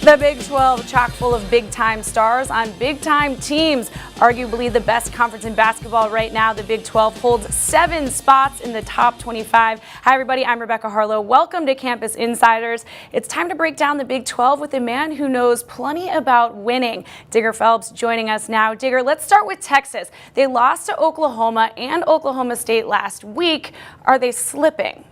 The Big 12 chock full of big-time stars on big-time teams. Arguably the best conference in basketball right now, the Big 12 holds 7 spots in the top 25. Hi everybody, I'm Rebecca Harlow. Welcome to Campus Insiders. It's time to break down the Big 12 with a man who knows plenty about winning. Digger Phelps joining us now. Digger, let's start with Texas. They lost to Oklahoma and Oklahoma State last week. Are they slipping?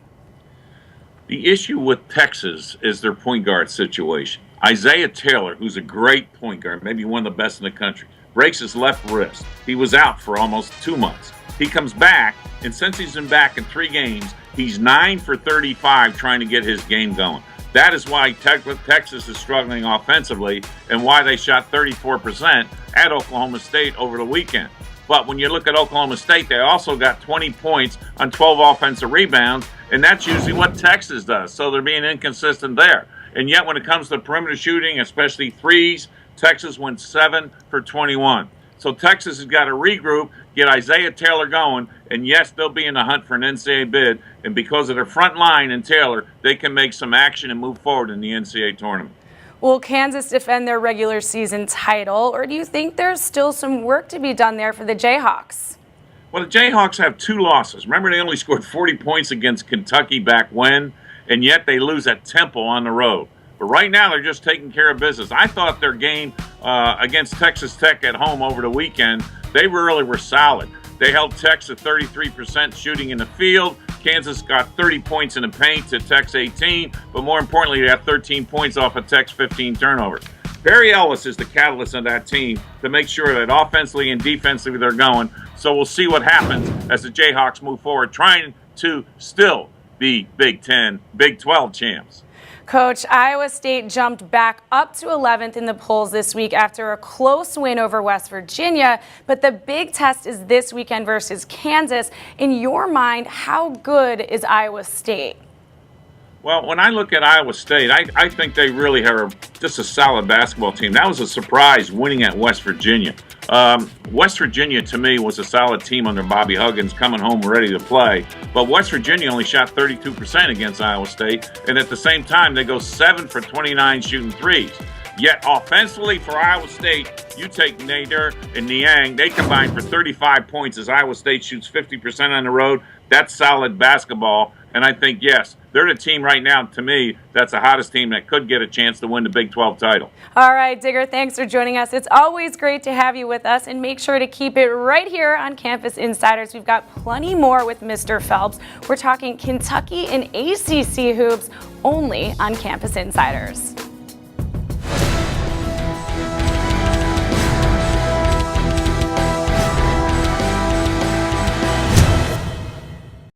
The issue with Texas is their point guard situation. Isaiah Taylor, who's a great point guard, maybe one of the best in the country, breaks his left wrist. He was out for almost 2 months. He comes back, and since he's been back in 3 games, he's 9 for 35 trying to get his game going. That is why Texas is struggling offensively and why they shot 34% at Oklahoma State over the weekend. But when you look at Oklahoma State, they also got 20 points on 12 offensive rebounds, and that's usually what Texas does. So they're being inconsistent there. And yet when it comes to perimeter shooting, especially threes, Texas went 7 for 21. So Texas has got to regroup, get Isaiah Taylor going, and yes, they'll be in the hunt for an NCAA bid. And because of their front line and Taylor, they can make some action and move forward in the NCAA tournament. Will Kansas defend their regular season title, or do you think there's still some work to be done there for the Jayhawks? Well, the Jayhawks have 2 losses. Remember, they only scored 40 points against Kentucky back when, and yet they lose at Temple on the road. But right now, they're just taking care of business. I thought their game against Texas Tech at home over the weekend, they really were solid. They held Tech's at 33% shooting in the field. Kansas got 30 points in the paint to Tech's 18, but more importantly, they had 13 points off of Tech's 15 turnovers. Barry Ellis is the catalyst of that team to make sure that offensively and defensively they're going. So we'll see what happens as the Jayhawks move forward, trying to still be Big 12 champs. Coach, Iowa State jumped back up to 11th in the polls this week after a close win over West Virginia, but the big test is this weekend versus Kansas. In your mind, how good is Iowa State? Well, when I look at Iowa State, I think they really are just a solid basketball team. That was a surprise winning at West Virginia. West Virginia, to me, was a solid team under Bobby Huggins coming home ready to play. But West Virginia only shot 32% against Iowa State, and at the same time, they go 7 for 29 shooting threes. Yet offensively for Iowa State, you take Nader and Niang, they combine for 35 points as Iowa State shoots 50% on the road. That's solid basketball. And I think, yes, they're the team right now, to me, that's the hottest team that could get a chance to win the Big 12 title. All right, Digger, thanks for joining us. It's always great to have you with us, and make sure to keep it right here on Campus Insiders. We've got plenty more with Mr. Phelps. We're talking Kentucky and ACC hoops only on Campus Insiders.